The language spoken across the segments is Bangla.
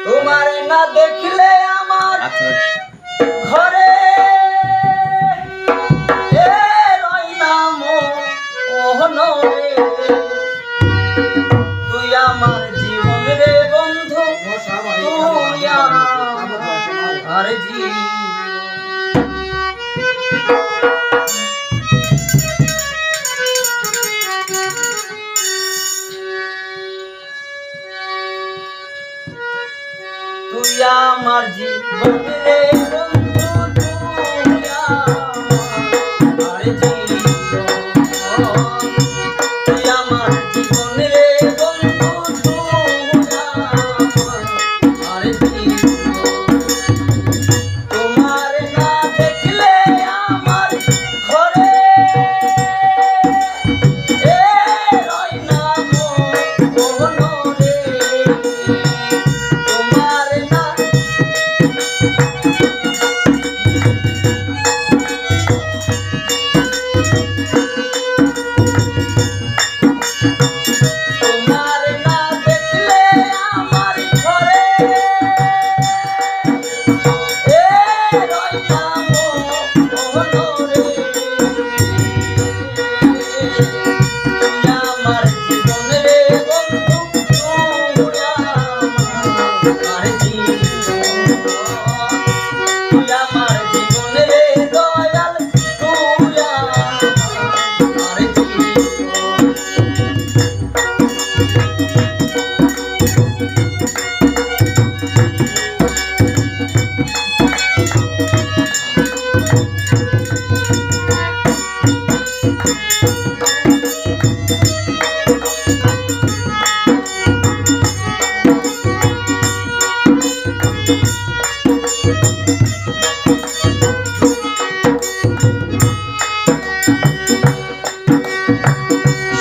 তোমার না দেখলে আমার ঘরে রই নাম ওহনরে তুই আমার জীবন রে বন্ধু তুই আমার জীবন তুই আমার জীবন রে বন্ধু তুই আমার জীবন তুই আমার জীবন রে বন্ধু তুই আমার জীবন তোমার না দেখলে আমার ঘরে রই না মনরে তোমার না তোমার না দেখলে আমার ঘরে রই না মনরে তুই আমার জীবন রে বন্ধু তুই আমার জীবন তুই আমার জীবন রে দয়াল তুই আমার জীবন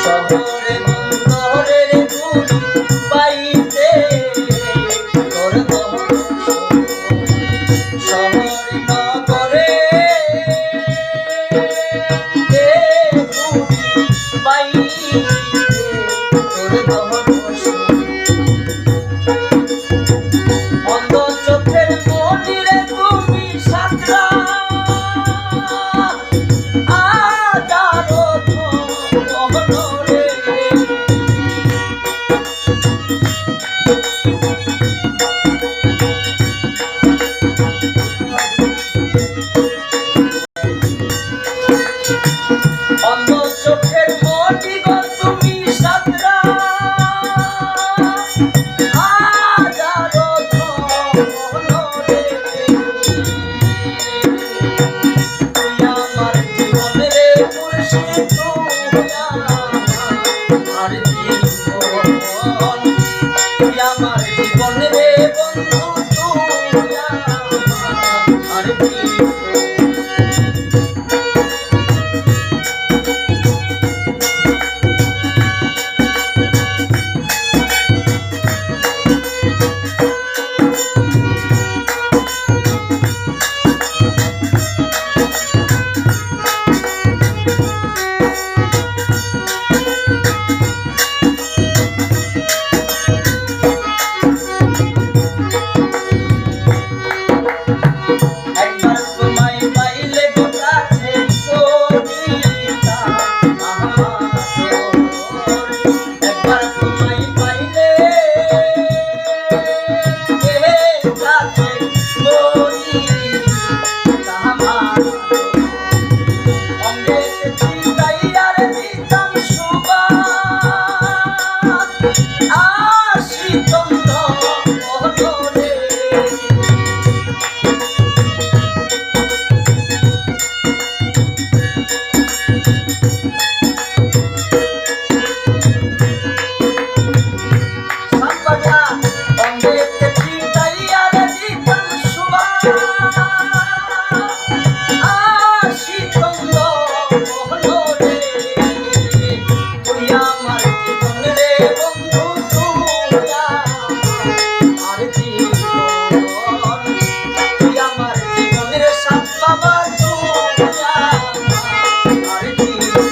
শহরে বন্দরের গুলি পাইতে তোর দর্শন শহরে নগরে গুলি পাইতে তোর দর্শন অন্ধ চোখের মনিরে তুমি সাতরা আজারো ধনরে অন্ধ চোখের মনি গো তুমি সাতরা আজারো ধনরে তুই আমার জীবন রে মুর্শিদ তুই আমার জীবন তুই আমার জীবন রে বন্ধু তুই আমার জীবন একবার তোমায় পাইলে গো কাছে করিতা আমার একবার তোমায় পাইলে কাছে করিতা আমার অমৃত চিন্তাইয়ার দিতাম সুবাস আশিতম ধরে সাম্বাজা অমৃত চিন্তাইয়ার দিতাম সুবাস আশিতম ধরে তুই আমার জীবন রে বন্ধু তুই আমার জীবন তুই আমার জীবনের সাথ বাবা তুই আমার জীবন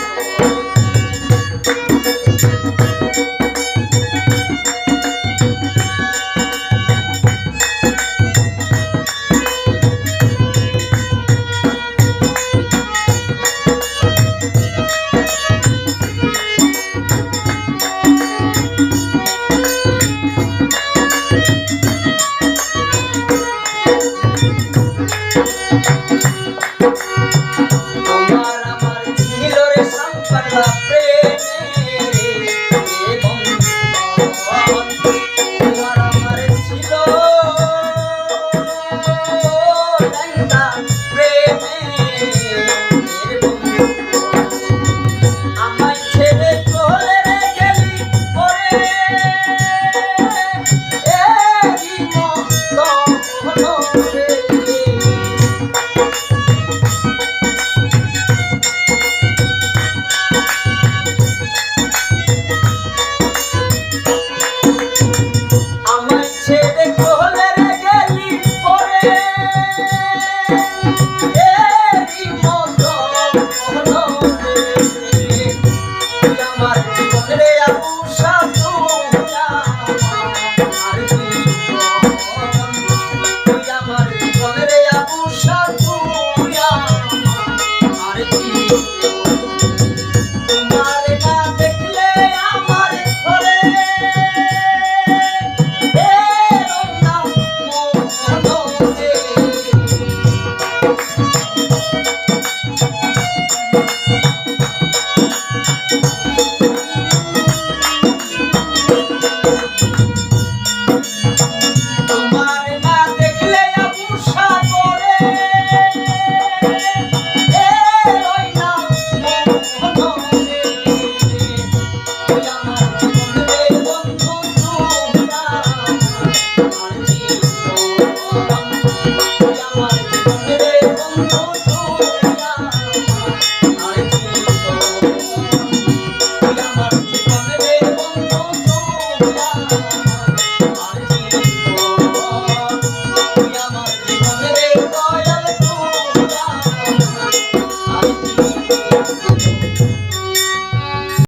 তুই আমার জীবন রে বন্ধু তুই আমার